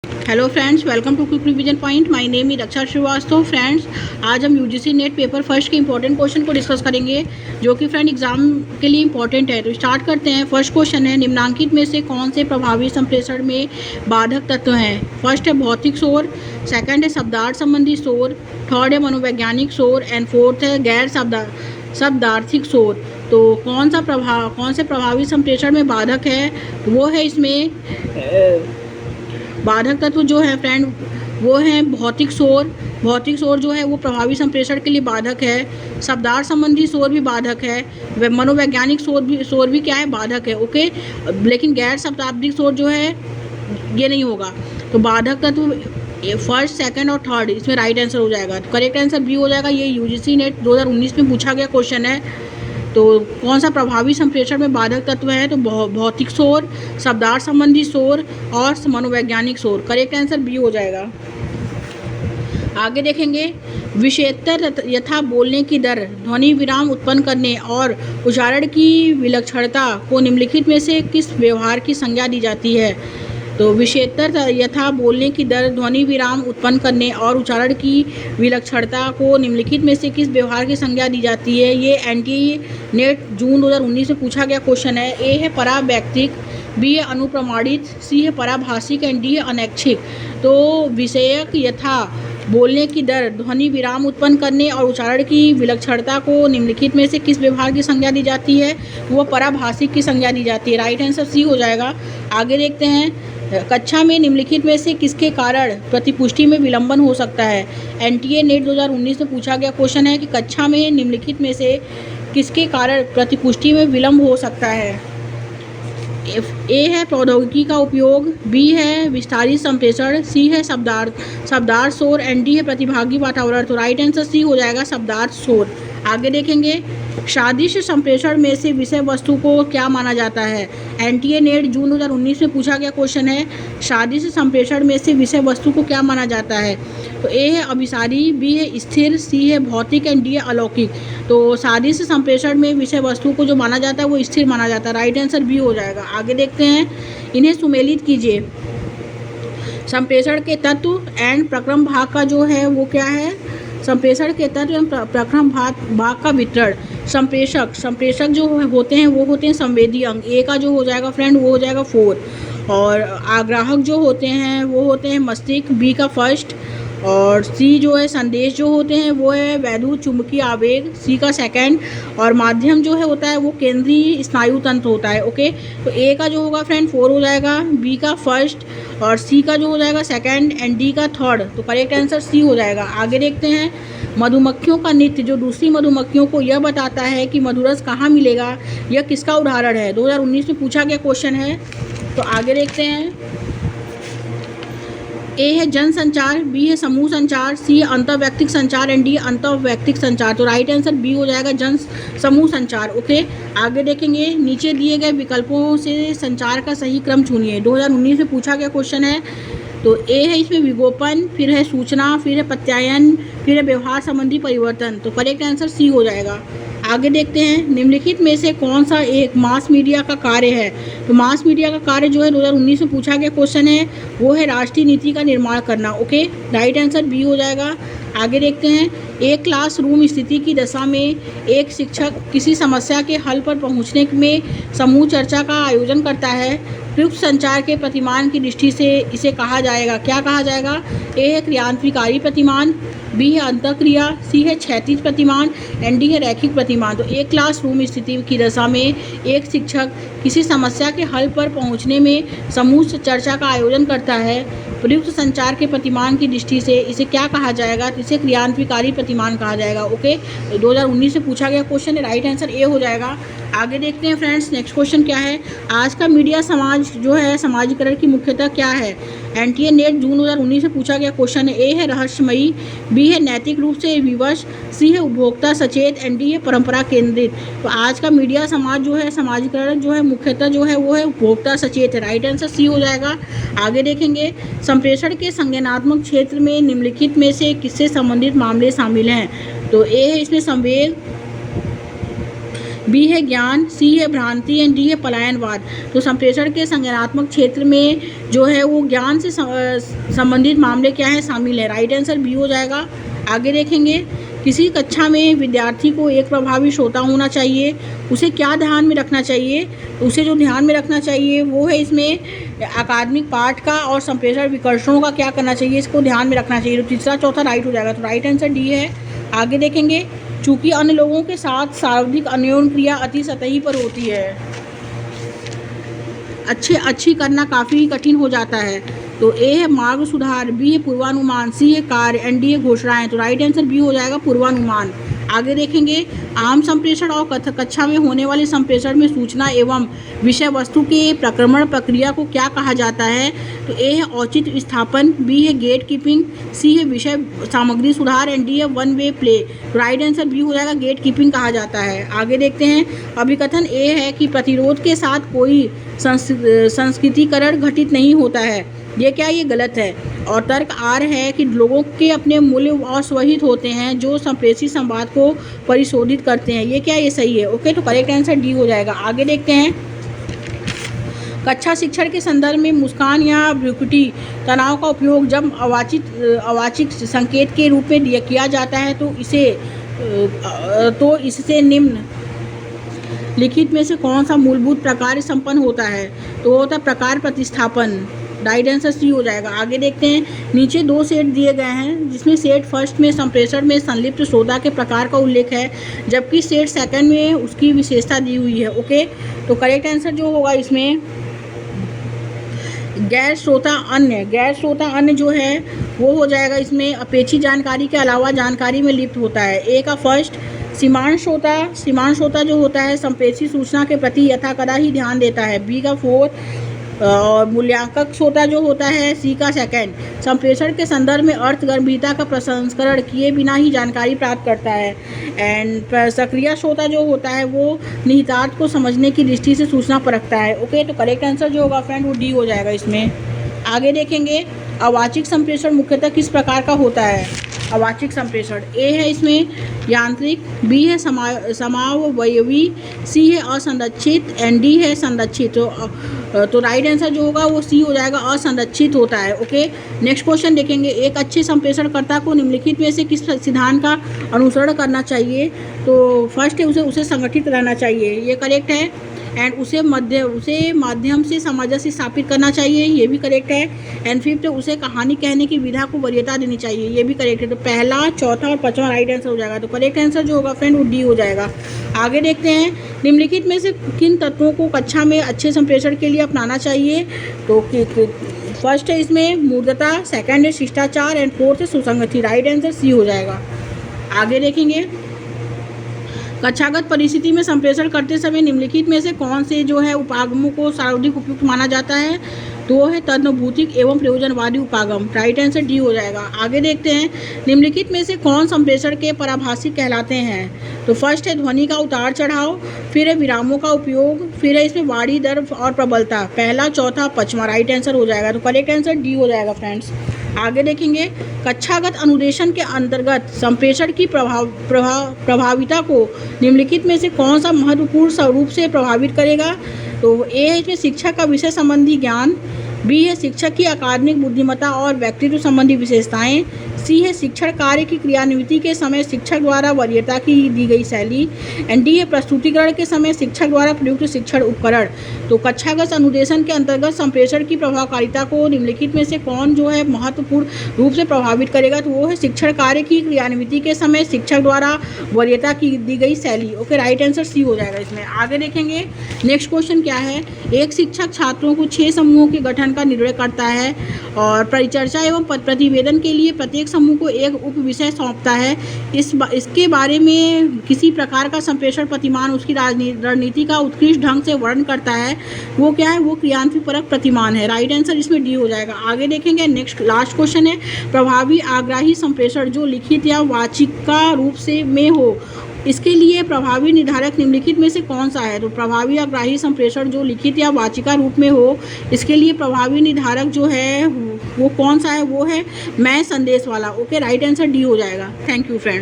Hello friends, welcome to quick revision point. My name is Raksha Srivastava. Friends, आज हम UGC NET paper first के important question को discuss करेंगे, जो कि फ्रेंड एग्जाम के लिए इंपॉर्टेंट है। तो स्टार्ट करते हैं। फर्स्ट क्वेश्चन है, निम्नांकित में से कौन से प्रभावी संप्रेषण में बाधक तत्व हैं? फर्स्ट है भौतिक शोर, सेकंड है शब्दार्थ संबंधी शोर, थर्ड है मनोवैज्ञानिक शोर एंड फोर्थ है गैर शब्दार्थिक शोर। तो कौन से प्रभावी संप्रेषण में बाधक है? वो है इसमें बाधक तत्व जो है फ्रेंड, वो है भौतिक शोर। भौतिक शोर जो है वो प्रभावी संप्रेषण के लिए बाधक है। शब्दार्थ संबंधी शोर भी बाधक है। मनोवैज्ञानिक शोर भी क्या है? बाधक है। ओके, लेकिन गैर शब्दार्थिक शोर जो है ये नहीं होगा। तो बाधक तत्व फर्स्ट, सेकंड और थर्ड, इसमें राइट आंसर हो जाएगा। तो करेक्ट आंसर बी हो जाएगा। ये यूजीसी नेट 2019 में पूछा गया क्वेश्चन है। तो कौन सा प्रभावी संप्रेषण में बाधक तत्व है? तो भौतिक शोर, शब्दार्थ संबंधी शोर और मनोवैज्ञानिक शोर। करेक्ट आंसर बी हो जाएगा। आगे देखेंगे, विषयेतर यथा बोलने की दर, ध्वनि विराम उत्पन्न करने और उच्चारण की विलक्षणता को निम्नलिखित में से किस व्यवहार की संज्ञा दी जाती है? तो विषयेतर यथा बोलने की दर, ध्वनि विराम उत्पन्न करने और उच्चारण की विलक्षणता को निम्नलिखित में से किस व्यवहार की संज्ञा दी जाती है? ये एनटीए नेट जून 2019 में पूछा गया क्वेश्चन है। ए है परावैक्तिक, बी है अनुप्रमाणित, सी है पराभाषिक एंड डी है अनैच्छिक। तो विषयक यथा बोलने की दर, ध्वनि विराम उत्पन्न करने और उच्चारण की विलक्षणता को निम्नलिखित में से किस व्यवहार की संज्ञा दी जाती है? वो पराभाषिक की संज्ञा दी जाती है। राइट आंसर सी हो जाएगा। आगे देखते हैं, कक्षा में निम्नलिखित में से किसके कारण प्रतिपुष्टि में विलंबन हो सकता है? एनटीए नेट 2019 में पूछा गया क्वेश्चन है कि कक्षा में निम्नलिखित में से किसके कारण प्रतिपुष्टि में विलंब हो सकता है? ए है प्रौद्योगिकी का उपयोग, बी है विस्तारित संप्रेषण, सी है शब्दार्थ शोर एंड डी है प्रतिभागी वातावरण। तो राइट आंसर सी हो जाएगा, शब्दार्थ शोर। आगे देखेंगे, सादृश्य संप्रेषण में से विषय वस्तु को क्या माना जाता है? एनटीए नेट जून 2019 में पूछा गया क्वेश्चन है, सादृश्य संप्रेषण में से विषय वस्तु को क्या माना जाता है? तो ए है अभिसारी, बी है स्थिर, सी है भौतिक एंड डी है अलौकिक। तो सादृश्य संप्रेषण में विषय वस्तु को जो माना जाता है वो स्थिर माना जाता है। राइट आंसर बी हो जाएगा। आगे देखते हैं, इन्हें सुमेलित कीजिए। संप्रेषण के तत्व एंड प्रक्रम भाग का जो है वो क्या है? संप्रेषण के तत्व एवं प्रक्रम भाग का वितरण। संप्रेषक जो होते हैं वो होते हैं संवेदी अंग। ए का जो हो जाएगा फ्रेंड वो हो जाएगा 4। और आग्राहक जो होते हैं वो होते हैं मस्तिष्क, बी का फर्स्ट। और सी जो है संदेश जो होते हैं वो है वैद्युत चुंबकीय आवेग, सी का सेकंड। और माध्यम जो है होता है वो केंद्रीय स्नायु तंत्र होता है। ओके, तो ए का जो होगा फ्रेंड 4 हो जाएगा, बी का फर्स्ट और सी का जो हो जाएगा सेकंड एंड डी का थर्ड। तो करेक्ट आंसर सी हो जाएगा। आगे देखते हैं, मधुमक्खियों का नृत्य जो दूसरी मधुमक्खियों को यह बताता है कि मधुरस कहाँ मिलेगा, यह किसका उदाहरण है? 2019 में पूछा गया क्वेश्चन है। तो आगे देखते हैं, ए है जनसंचार, बी है समूह संचार, सी है अंतर्वैयक्तिक संचार एंड डी अंतर्वैयक्तिक संचार। तो राइट आंसर बी हो जाएगा, जन समूह संचार। ओके, आगे देखेंगे, नीचे दिए गए विकल्पों से संचार का सही क्रम चुनिए। 2019 में पूछा गया क्वेश्चन है। तो ए है इसमें विगोपन, फिर है सूचना, फिर है प्रत्यायन, फिर है व्यवहार संबंधी परिवर्तन। तो करेक्ट आंसर सी हो जाएगा। आगे देखते हैं, निम्नलिखित में से कौन सा एक मास मीडिया का कार्य है? तो मास मीडिया का कार्य जो है 2019 में पूछा गया क्वेश्चन है वो है राष्ट्रीय नीति का निर्माण करना। ओके, राइट आंसर बी हो जाएगा। आगे देखते हैं, एक क्लासरूम स्थिति की दशा में एक शिक्षक किसी समस्या के हल पर पहुंचने में समूह चर्चा का आयोजन करता है। प्रयुक्त संचार के प्रतिमान की दृष्टि से इसे कहा जाएगा, क्या कहा जाएगा? ए है क्रियान्विकारी प्रतिमान, बी है अंतःक्रिया, सी है क्षैतिज प्रतिमान एंड डी है रैखिक प्रतिमान। तो एक क्लासरूम स्थिति की दशा में एक शिक्षक किसी समस्या के हल पर पहुंचने में समूह चर्चा का आयोजन करता है। प्रयुक्त संचार के प्रतिमान की दृष्टि से इसे क्या कहा जाएगा? तो इसे क्रियान्विकारी प्रतिमान कहा जाएगा। ओके, 2019 से पूछा गया क्वेश्चन है। राइट आंसर ए हो जाएगा। आगे देखते हैं फ्रेंड्स, नेक्स्ट क्वेश्चन क्या है? आज का मीडिया समाज जो है समाजीकरण की मुख्यतः क्या है? एनटीए नेट जून 2019 से पूछा गया क्वेश्चन है। ए है रहस्यमयी, बी है नैतिक रूप से विवश, सी है उपभोक्ता सचेत एंड डी है परंपरा केंद्रित। तो आज का मीडिया समाज जो है समाजीकरण जो है मुख्यतः जो है वो है उपभोक्ता सचेत है। राइट आंसर सी हो जाएगा। आगे देखेंगे, संप्रेषण के संज्ञानात्मक क्षेत्र में निम्नलिखित में से किससे संबंधित मामले शामिल हैं? तो ए है इसमें संवेग, बी है ज्ञान, सी है भ्रांति एंड डी है पलायनवाद। तो संप्रेषण के संज्ञानात्मक क्षेत्र में जो है वो ज्ञान से संबंधित मामले क्या है शामिल है। राइट आंसर बी हो जाएगा। आगे देखेंगे, किसी कक्षा में विद्यार्थी को एक प्रभावी श्रोता होना चाहिए, उसे क्या ध्यान में रखना चाहिए? उसे जो ध्यान में रखना चाहिए वो है इसमें अकादमिक पाठ का और संप्रेषण विकर्षणों का क्या करना चाहिए, इसको ध्यान में रखना चाहिए। तो तीसरा चौथा राइट हो जाएगा। तो राइट आंसर डी है। आगे देखेंगे, चूंकि अन्य लोगों के साथ सार्वधिक अन्योन क्रिया अति सतही पर होती है, अच्छी करना काफ़ी कठिन हो जाता है। तो ए है मार्ग सुधार, बी है पूर्वानुमान, सी है कार्य एंड डी है घोषणाएं। तो राइट आंसर बी हो जाएगा पूर्वानुमान। आगे देखेंगे, आम संप्रेषण और कक्षा में होने वाले संप्रेषण में सूचना एवं विषय वस्तु के प्रक्रमण प्रक्रिया को क्या कहा जाता है? तो ए है औचित्य स्थापन, बी है गेट कीपिंग, सी है विषय सामग्री सुधार एंड डी है वन वे प्ले। तो राइट आंसर बी हो जाएगा, गेट कीपिंग कहा जाता है। आगे देखते हैं, अभिकथन ए है कि प्रतिरोध के साथ कोई संस्कृतिकरण घटित नहीं होता है। ये क्या, ये गलत है। और तर्क आर है कि लोगों के अपने मूल्य अस्वहित होते हैं जो संप्रेषित संवाद को परिशोधित करते हैं। ये क्या, ये सही है। ओके, तो करेक्ट आंसर डी हो जाएगा। आगे देखते हैं, कक्षा शिक्षण के संदर्भ में मुस्कान या भ्रुकुटी तनाव का उपयोग जब अवाचिक संकेत के रूप में किया जाता है तो इससे निम्न लिखित में से कौन सा मूलभूत प्रकार संपन्न होता है? तो होता है प्रकार प्रतिस्थापन। राइट आंसर सी हो जाएगा। आगे देखते हैं, नीचे दो सेट दिए गए हैं जिसमें सेट फर्स्ट में संप्रेषण में संलिप्त श्रोता के प्रकार का उल्लेख है, जबकि सेट सेकंड में उसकी विशेषता दी हुई है। ओके, तो करेक्ट आंसर जो होगा इसमें गैर श्रोता अन्य जो है वो हो जाएगा इसमें अपेक्षित जानकारी के अलावा जानकारी में लिप्त होता है। ए का फर्स्ट सीमांत श्रोता जो होता है संप्रेषित सूचना के प्रति यथाकदा ही ध्यान देता है। बी का फोर्थ और मूल्यांकक श्रोता जो होता है, सी का सेकंड संप्रेषण के संदर्भ में अर्थ गंभीरता का प्रसंस्करण किए बिना ही जानकारी प्राप्त करता है। एंड सक्रिय श्रोता जो होता है वो निहितार्थ को समझने की दृष्टि से सूचना परखता है। ओके, तो करेक्ट आंसर जो होगा फ्रेंड वो डी हो जाएगा इसमें। आगे देखेंगे, अवाचिक संप्रेषण मुख्यतः किस प्रकार का होता है? अवाचिक संप्रेषण ए है इसमें यांत्रिक, बी है समावयवी, सी है असंरक्षित एंड डी है संरक्षित। तो राइट आंसर जो होगा वो सी हो जाएगा, असंरक्षित होता है। ओके, नेक्स्ट क्वेश्चन देखेंगे, एक अच्छे संप्रेषणकर्ता को निम्नलिखित में से किस सिद्धांत का अनुसरण करना चाहिए? तो फर्स्ट है उसे संगठित रहना चाहिए, ये करेक्ट है। एंड उसे माध्यम से सामंजस्य स्थापित करना चाहिए, ये भी करेक्ट है। एंड फिफ्थ उसे कहानी कहने की विधा को वरीयता देनी चाहिए, ये भी करेक्ट है। तो पहला, चौथा और पांचवा राइट आंसर हो जाएगा। तो करेक्ट आंसर जो होगा फ्रेंड वो डी हो जाएगा। आगे देखते हैं, निम्नलिखित में से किन तत्वों को कक्षा में अच्छे संप्रेषण के लिए अपनाना चाहिए? तो फर्स्ट है इसमें मूर्तता, सेकंड है शिष्टाचार एंड फोर्थ है सुसंगति। राइट आंसर सी हो जाएगा। आगे देखेंगे, कक्षागत परिस्थिति में संप्रेषण करते समय निम्नलिखित में से कौन से जो है उपागमों को सर्वाधिक उपयुक्त माना जाता है? तो वो है तदनुभूतिक एवं प्रयोजनवादी उपागम। राइट आंसर डी हो जाएगा। आगे देखते हैं, निम्नलिखित में से कौन संप्रेषण के पराभाषिक कहलाते हैं? तो फर्स्ट है ध्वनि का उतार चढ़ाव, फिर है विरामों का उपयोग, फिर है इसमें वाणी दर और प्रबलता। पहला, चौथा, पांचवा राइट आंसर हो जाएगा। तो करेक्ट आंसर डी हो जाएगा फ्रेंड्स। आगे देखेंगे, कक्षागत अनुदेशन के अंतर्गत संप्रेषण की प्रभाविता को निम्नलिखित में से कौन सा महत्वपूर्ण रूप से प्रभावित करेगा? तो ए है इसमें शिक्षक का विषय संबंधी ज्ञान, बी है शिक्षक की अकादमिक बुद्धिमत्ता और व्यक्तित्व संबंधी विशेषताएं, सी है शिक्षण कार्य की क्रियान्विति के समय शिक्षक द्वारा वरीयता की दी गई शैली, एंड डी है प्रस्तुतिकरण के समय शिक्षक द्वारा प्रयुक्त शिक्षण उपकरण। तो कक्षागत अनुदेशन के अंतर्गत संप्रेषण की प्रभावकारिता को निम्नलिखित में से कौन जो है महत्वपूर्ण रूप से प्रभावित करेगा? तो वो है शिक्षण कार्य की क्रियान्विति के समय शिक्षक द्वारा वरीयता की दी गई शैली। ओके, राइट आंसर सी हो जाएगा इसमें। आगे देखेंगे, नेक्स्ट क्वेश्चन क्या है, एक शिक्षक छात्रों को 6 समूहों के गठन का निर्णय करता है और परिचर्चा एवं प्रतिवेदन के लिए प्रत्येक समूह को एक उप विषय सौंपता है। इसके बारे में किसी प्रकार का संप्रेषण प्रतिमान उसकी रणनीति का उत्कृष्ट ढंग से वर्णन करता है, वो क्या है? वो क्रियान्वित परक प्रतिमान है। राइट आंसर इसमें डी हो जाएगा। आगे देखेंगे, नेक्स्ट लास्ट क्वेश्चन है, प्रभावी आग्राही संप्रेषण जो लिखित या वाचिका रूप से में हो, इसके लिए प्रभावी निर्धारक निम्नलिखित में से कौन सा है? तो प्रभावी आग्राही संप्रेषण जो लिखित या वाचिका रूप में हो, इसके लिए प्रभावी निर्धारक जो है वो कौन सा है? वो है मैं संदेश वाला। ओके, राइट आंसर डी हो जाएगा। Thank you friends.